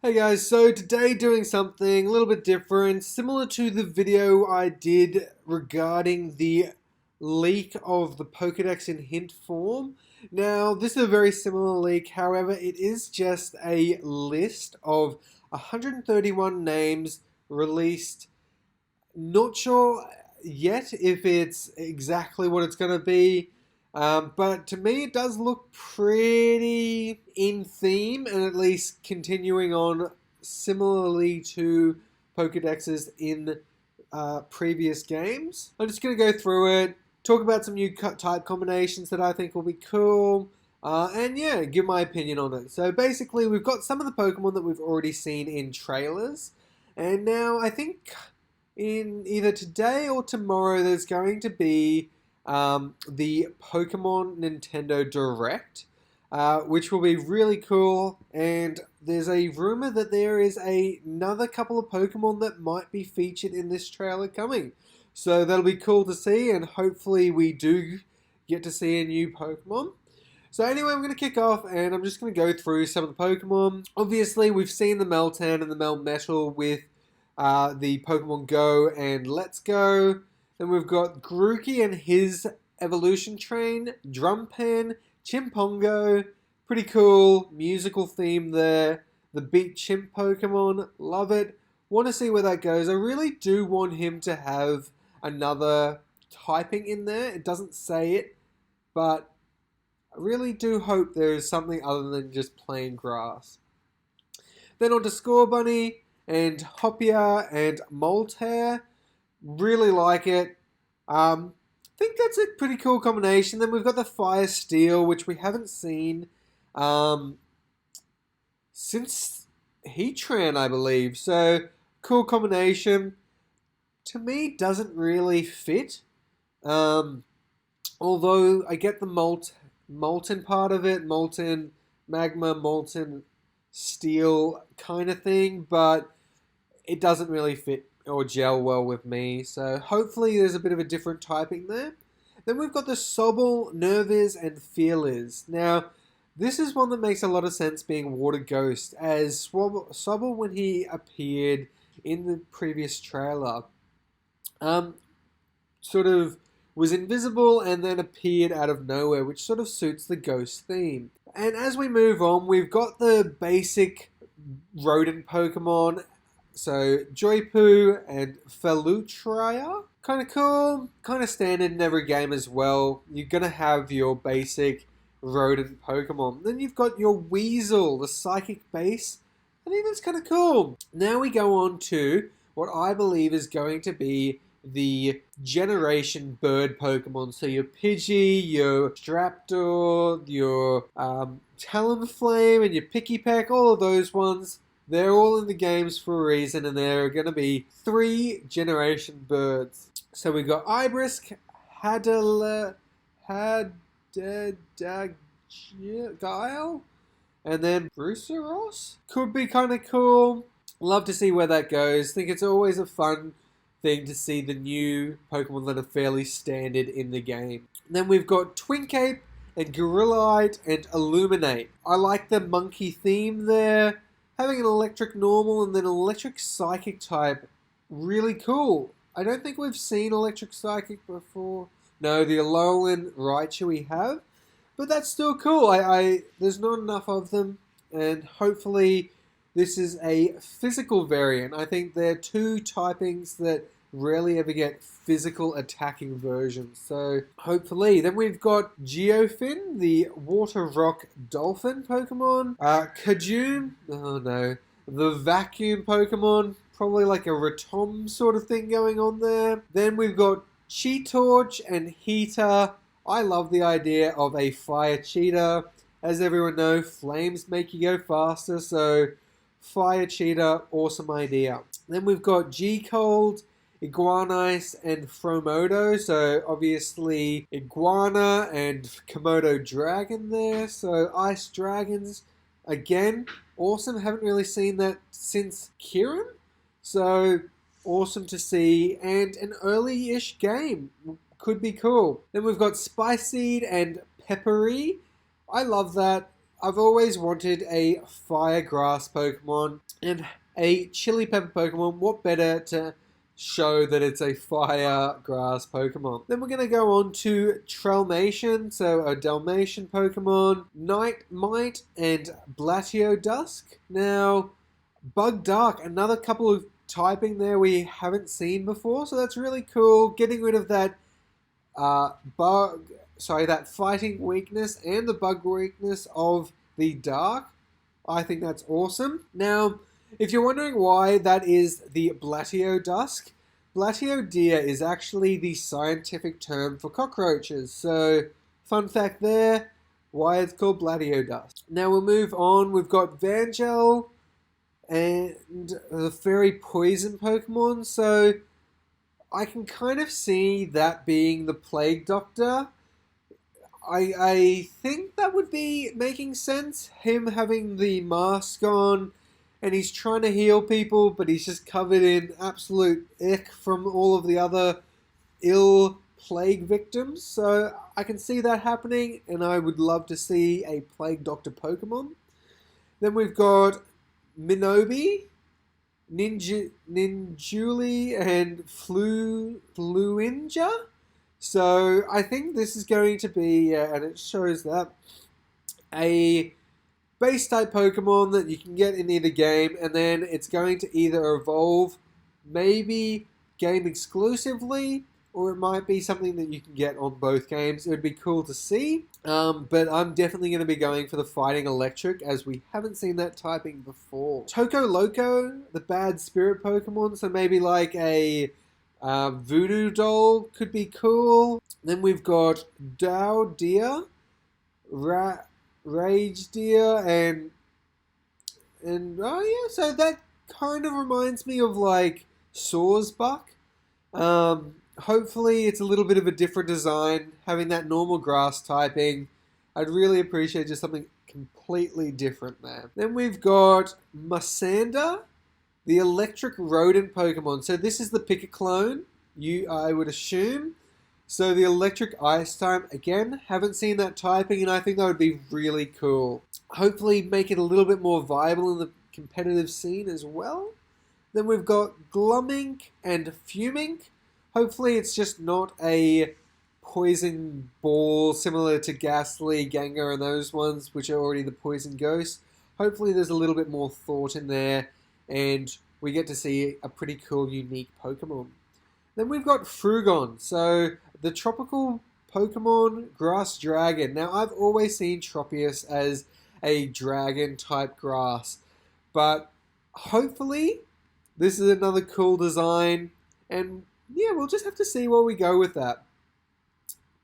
Hey guys, so today doing something a little bit different, similar to the video I did regarding the leak of the Pokedex in hint form. Now, this is a very similar leak, however, it is just a list of 131 names released. Not sure yet if it's exactly what it's going to be. But to me, it does look pretty in theme and at least continuing on similarly to Pokedexes in previous games. I'm just going to go through it, talk about some new type combinations that I think will be cool, and yeah, give my opinion on it. So basically, we've got some of the Pokemon that we've already seen in trailers, and now I think in either today or tomorrow there's going to be the Pokemon Nintendo Direct, which will be really cool. And there's a rumor that there is another couple of Pokemon that might be featured in this trailer coming. So that'll be cool to see, and hopefully we do get to see a new Pokemon. So anyway, I'm going to kick off, and I'm just going to go through some of the Pokemon. Obviously, we've seen the Meltan and the Melmetal with the Pokemon Go and Let's Go. Then we've got Grookey and his evolution train, Drumpan, Chimpongo, pretty cool musical theme there. The Beat Chimp Pokemon, love it. Want to see where that goes. I really do want him to have another typing in there. It doesn't say it, but I really do hope there is something other than just plain grass. Then on to Scorbunny and Hopia and Moltear. Really like it. Think that's a pretty cool combination. Then we've got the Fire Steel, which we haven't seen since Heatran, I believe. So, cool combination. To me, doesn't really fit. Although I get the molten part of it, molten magma, molten steel kind of thing, but it doesn't really fit or gel well with me. So hopefully there's a bit of a different typing there. Then we've got the Sobble, Nerviz, and Fearliz. Now, this is one that makes a lot of sense being Water Ghost, as Sobble, when he appeared in the previous trailer, sort of was invisible and then appeared out of nowhere, which sort of suits the ghost theme. And as we move on, we've got the basic rodent Pokemon. So Joypoo and Felutria. Kind of cool, kind of standard in every game as well. You're going to have your basic rodent Pokemon. Then you've got your Weasel, the psychic base. I think that's kind of cool. Now we go on to what I believe is going to be the generation bird Pokemon. So your Pidgey, your Straptor, your Talonflame, and your Pikipek, all of those ones. They're all in the games for a reason, and there are going to be 3 generation birds. So we've got Ibrisk, Hadagile, and then Bruceros. Could be kind of cool. Love to see where that goes. Think it's always a fun thing to see the new Pokemon that are fairly standard in the game. And then we've got Twincape and Gorillite and Illuminate. I like the monkey theme there. Having an electric normal and then an electric psychic type, really cool. I don't think we've seen electric psychic before. No, the Alolan Raichu we have, but that's still cool. There's not enough of them, and hopefully this is a physical variant. I think there are 2 typings that rarely ever get physical attacking versions. So hopefully. Then we've got Geofin, the water rock dolphin Pokemon. Kajun, oh no. The vacuum Pokemon, probably like a Rotom sort of thing going on there. Then we've got Cheetorch and Heater. I love the idea of a fire cheetah. As everyone knows, flames make you go faster, so Fire Cheetah, awesome idea. Then we've got G-Cold, Iguanice, and Fromodo. So obviously Iguana and Komodo Dragon there. So Ice Dragons, again, awesome. Haven't really seen that since Kieran. So awesome to see. And an early-ish game. Could be cool. Then we've got Spice Seed and Peppery. I love that. I've always wanted a fire grass Pokemon and a chili pepper Pokemon. What better to show that it's a fire grass Pokemon? Then we're going to go on to Tralmation, so a Dalmatian Pokemon, Nightmite, and Blatiodisk. Now, Bug Dark, another couple of typing there we haven't seen before, so that's really cool. Getting rid of that that fighting weakness and the bug weakness of the dark. I think that's awesome. Now, if you're wondering why that is the Blatiodisk, Blatiodia is actually the scientific term for cockroaches. So, fun fact there, why it's called Blatiodisk. Now we'll move on. We've got Vangel and the fairy poison Pokemon. So, I can kind of see that being the Plague Doctor. I think that would be making sense. Him having the mask on and he's trying to heal people, but he's just covered in absolute ick from all of the other ill plague victims. So I can see that happening, and I would love to see a Plague Doctor Pokemon. Then we've got Minobi, Ninjuli, and Fluinja. So I think this is going to be, and it shows that, a base type Pokemon that you can get in either game, and then it's going to either evolve, maybe game exclusively, or it might be something that you can get on both games. It would be cool to see, but I'm definitely going to be going for the Fighting Electric, as we haven't seen that typing before. Toko Loco, the bad spirit Pokemon, so maybe like a Voodoo Doll could be cool. Then we've got Dow Deer, Rage Deer, and oh yeah, so that kind of reminds me of like Sawsbuck. Hopefully it's a little bit of a different design, having that normal grass typing. I'd really appreciate just something completely different there. Then we've got Masanda, the electric rodent Pokemon. So this is the Pick-a-Clone, I would assume. So the electric ice type, again, haven't seen that typing, and I think that would be really cool. Hopefully make it a little bit more viable in the competitive scene as well. Then we've got Glumink and Fumink. Hopefully it's just not a poison ball similar to Ghastly, Gengar, and those ones, which are already the poison ghosts. Hopefully there's a little bit more thought in there, and we get to see a pretty cool, unique Pokemon. Then we've got Frugon, so the tropical Pokemon Grass Dragon. Now, I've always seen Tropius as a dragon-type grass, but hopefully this is another cool design, and yeah, we'll just have to see where we go with that.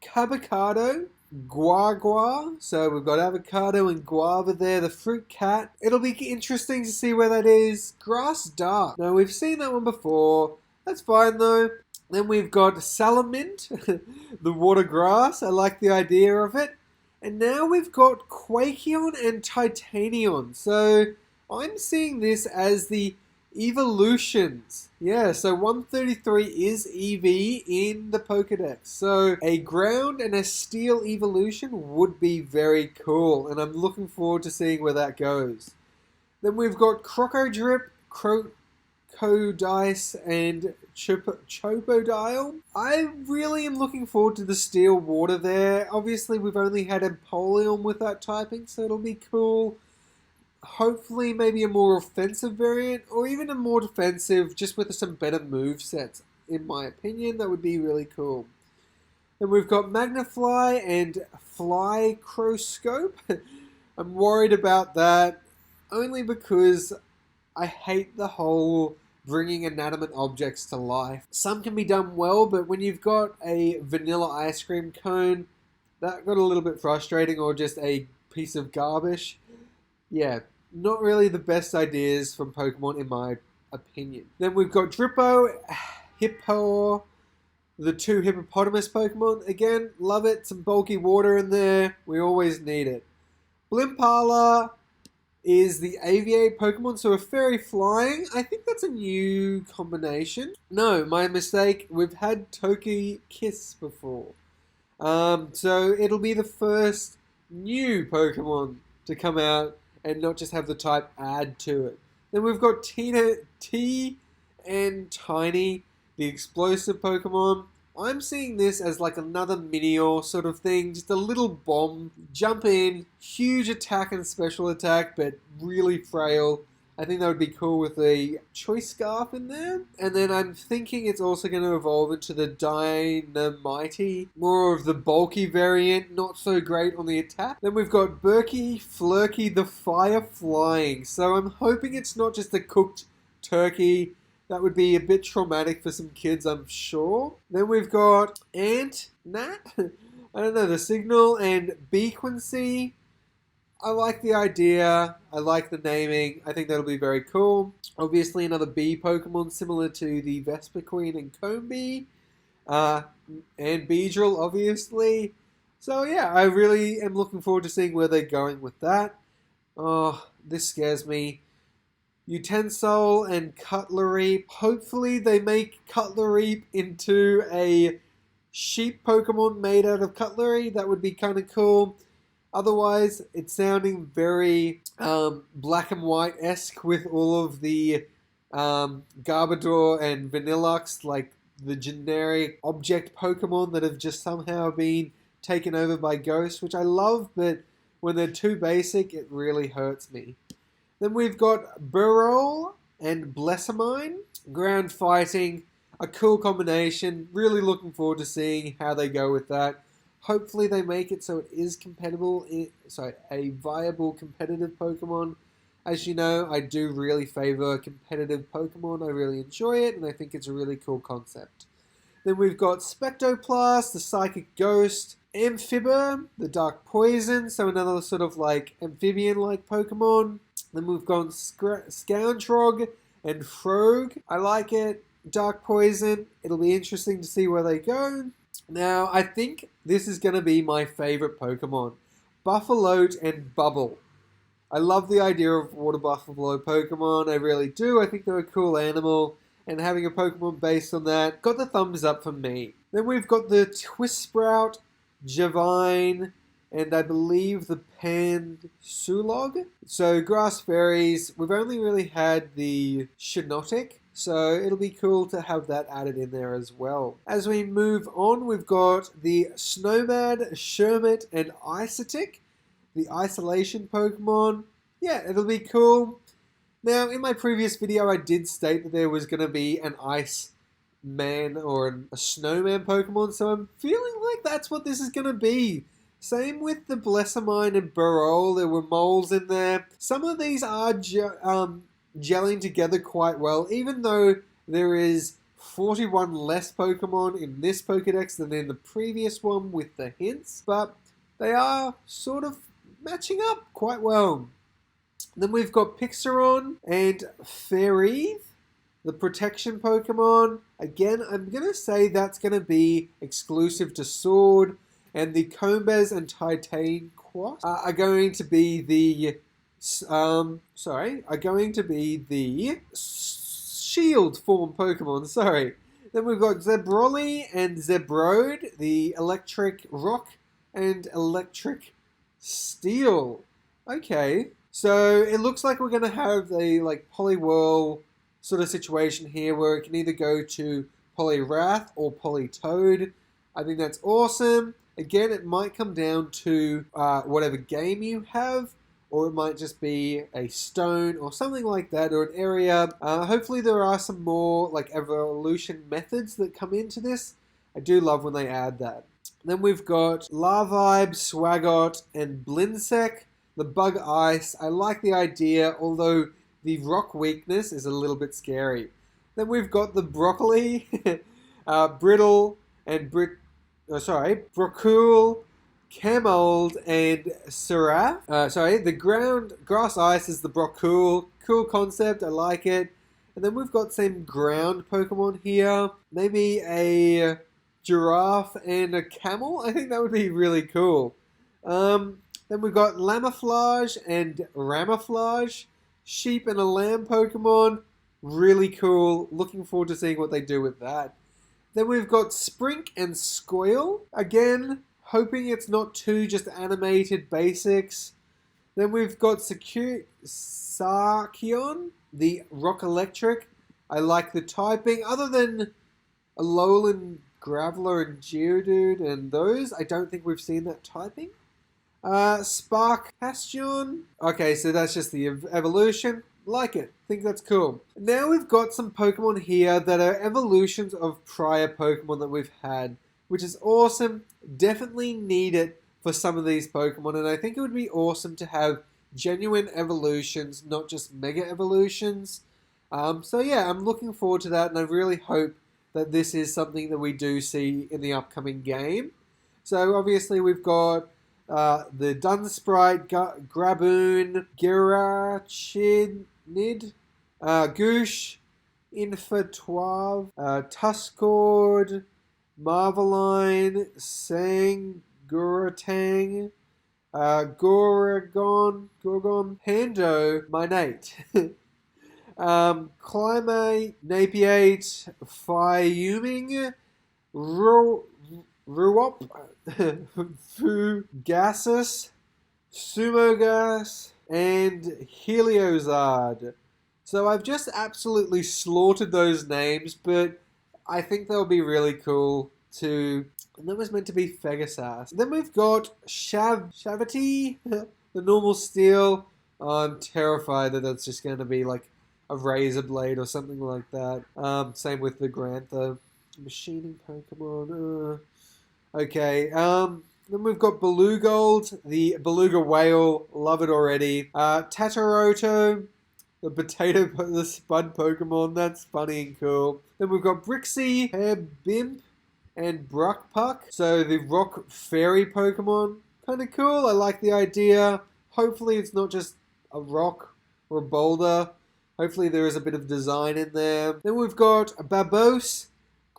Cabicado, Guagua, so we've got avocado and guava there, the fruit cat. It'll be interesting to see where that is. Grass Dark. Now, we've seen that one before. That's fine, though. Then we've got Salamint, the water grass. I like the idea of it. And now we've got Quakeon and Titanion. So I'm seeing this as the evolutions. Yeah, so 133 is EV in the Pokedex. So a ground and a steel evolution would be very cool, and I'm looking forward to seeing where that goes. Then we've got Crocodrip, Crocodice, and Chopodile. I really am looking forward to the steel water there. Obviously, we've only had Empoleon with that typing, so it'll be cool. Hopefully maybe a more offensive variant, or even a more defensive, just with some better movesets, in my opinion. That would be really cool. Then we've got Magnafly and Flycroscope. I'm worried about that, only because I hate the whole bringing inanimate objects to life. Some can be done well, but when you've got a vanilla ice cream cone, that got a little bit frustrating, or just a piece of garbage. Yeah, not really the best ideas from Pokemon in my opinion. Then we've got Drippo, Hippo, the two hippopotamus Pokemon. Again, love it. Some bulky water in there. We always need it. Blimpala is the aviate Pokemon, so a fairy flying. I think that's a new combination. No, my mistake. We've had Togekiss before. So it'll be the first new Pokemon to come out and not just have the type add to it. Then we've got T and Tiny, the explosive Pokemon. I'm seeing this as like another Minior sort of thing, just a little bomb, jump in, huge attack and special attack, but really frail. I think that would be cool with a Choice Scarf in there. And then I'm thinking it's also going to evolve into the Dynamite, more of the bulky variant, not so great on the attack. Then we've got Berkey Flurkey, the Fire Flying. So I'm hoping it's not just a cooked turkey. That would be a bit traumatic for some kids, I'm sure. Then we've got Ant, Nat, I don't know, the Signal, and Bequency. I like the idea. I like the naming. I think that'll be very cool. Obviously, another bee Pokemon similar to the Vespiquen and Combee. And Beedrill, obviously. So, yeah, I really am looking forward to seeing where they're going with that. Oh, this scares me. Utensil and Cutlery. Hopefully, they make Cutlery into a sheep Pokemon made out of cutlery. That would be kind of cool. Otherwise, it's sounding very black and white-esque with all of the Garbodor and Vanillux, like the generic object Pokemon that have just somehow been taken over by ghosts, which I love, but when they're too basic, it really hurts me. Then we've got Burrow and Blessamine. Ground fighting, a cool combination. Really looking forward to seeing how they go with that. Hopefully they make it so it is a viable competitive Pokemon. As you know, I do really favor competitive Pokemon. I really enjoy it, and I think it's a really cool concept. Then we've got Spectoplast, the Psychic Ghost, Amphiber, the Dark Poison, so another sort of like amphibian-like Pokemon. Then we've got Scoundrog and Frog. I like it. Dark Poison. It'll be interesting to see where they go. Now, I think this is going to be my favorite Pokemon. Buffalote and Bubble. I love the idea of water buffalo Pokemon. I really do. I think they're a cool animal. And having a Pokemon based on that got the thumbs up from me. Then we've got the Twistsprout, Javine, and I believe the Pansulog. So, Grass Fairies. We've only really had the Shiinotic. So it'll be cool to have that added in there as well. As we move on, we've got the Snowmad, Shermit, and Isotic, the Isolation Pokemon. Yeah, it'll be cool. Now, in my previous video, I did state that there was going to be an Ice Man or a Snowman Pokemon, so I'm feeling like that's what this is going to be. Same with the Blessamine and Burrow. There were moles in there. Some of these are gelling together quite well, even though there is 41 less Pokemon in this Pokedex than in the previous one with the hints, but they are sort of matching up quite well. Then we've got Pixaron and Fairy, the protection Pokemon. Again, I'm going to say that's going to be exclusive to Sword, and the Combes and Titaniquas are going to be the shield form Pokemon, Then we've got Zebroli and Zebrode, the Electric Rock and Electric Steel. Okay, so it looks like we're going to have a like Poliwhirl sort of situation here where it can either go to Poliwrath or Politoed. I think that's awesome. Again, it might come down to whatever game you have, or it might just be a stone or something like that, or an area. Hopefully there are some more like evolution methods that come into this. I do love when they add that. Then we've got Larvibe, Swagot, and Blinsec, the Bug Ice. I like the idea, although the rock weakness is a little bit scary. Then we've got the Broccoli, Brittle, and Brocool, Camold, and Seraph. The Grass Ice is the Brocool. Cool concept, I like it. And then we've got some ground Pokemon here. Maybe a Giraffe and a Camel. I think that would be really cool. Then we've got Lamaflage and Ramaflage. Sheep and a Lamb Pokemon. Really cool. Looking forward to seeing what they do with that. Then we've got Sprink and Scoil. Again, hoping it's not too just animated basics. Then we've got Sarkion, the Rock Electric. I like the typing. Other than Alolan Graveler and Geodude and those, I don't think we've seen that typing. Spark Bastion. Okay, so that's just the evolution. Like it. Think that's cool. Now we've got some Pokemon here that are evolutions of prior Pokemon that we've had, which is awesome. Definitely need it for some of these Pokemon, and I think it would be awesome to have genuine evolutions, not just mega evolutions. So yeah, I'm looking forward to that, and I really hope that this is something that we do see in the upcoming game. So obviously we've got the Dunsprite, Graboon, Girachid, Goosh, Infatuave, Tuskord, Marveline, Sanguratang, Gorgon, Pando, Minate, Climate, Napiate, Fiuming, Ruop, Fugasus, Sumogas, and Heliozard. So I've just absolutely slaughtered those names, but I think they'll be really cool too. And that was meant to be Fegasas. Then we've got Shavati, the normal steel. I'm terrified that that's just going to be like a Razor Blade or something like that. Same with the Grantha. Machining Pokemon. Okay. Then we've got Belugold, the Beluga Whale. Love it already. Tataroto, the Spud Pokemon. That's funny and cool. Then we've got Brixie, Bimp, and Bruckpuck. So the Rock Fairy Pokemon. Kind of cool. I like the idea. Hopefully it's not just a rock or a boulder. Hopefully there is a bit of design in there. Then we've got Babos,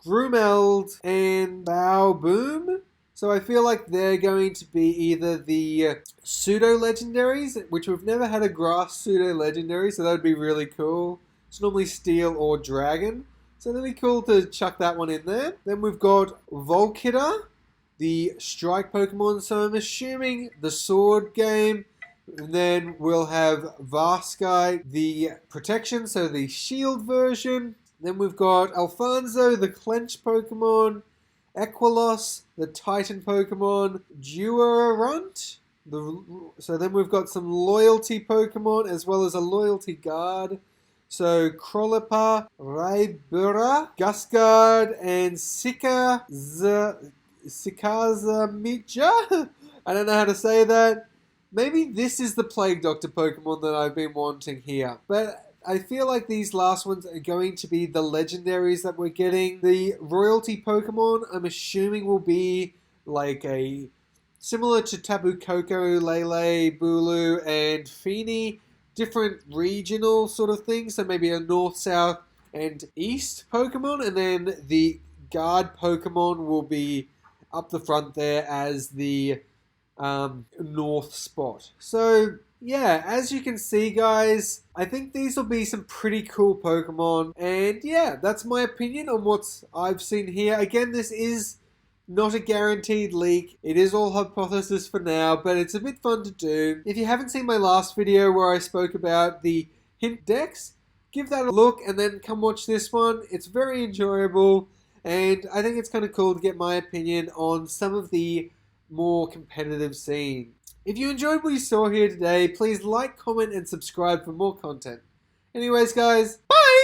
Grumeld, and Bowboom. So I feel like they're going to be either the pseudo-legendaries, which we've never had a grass pseudo-legendary, so that would be really cool. It's normally steel or dragon. So that'd be cool to chuck that one in there. Then we've got Volkita, the strike Pokemon. So I'm assuming the sword game. And then we'll have Varsky, the protection, so the shield version. Then we've got Alfonso, the clench Pokemon. Equilos, the Titan Pokemon. Duarunt. So then we've got some loyalty Pokemon as well as a loyalty guard. So Crolipa, Raibura, Gusguard, and Sikazamija. I don't know how to say that. Maybe this is the Plague Doctor Pokemon that I've been wanting here. But I feel like these last ones are going to be the legendaries that we're getting. The royalty Pokemon, I'm assuming, will be like a similar to Tapu Koko, Lele, Bulu, and Feeny. Different regional sort of things. So maybe a north, south, and east Pokemon. And then the guard Pokemon will be up the front there as the north spot. So yeah, as you can see, guys, I think these will be some pretty cool Pokemon. And yeah, that's my opinion on what I've seen here. Again, this is not a guaranteed leak. It is all hypothesis for now, but it's a bit fun to do. If you haven't seen my last video where I spoke about the hint decks, give that a look and then come watch this one. It's very enjoyable, and I think it's kind of cool to get my opinion on some of the more competitive scene. If you enjoyed what you saw here today, please like, comment, and subscribe for more content. Anyways, guys, bye!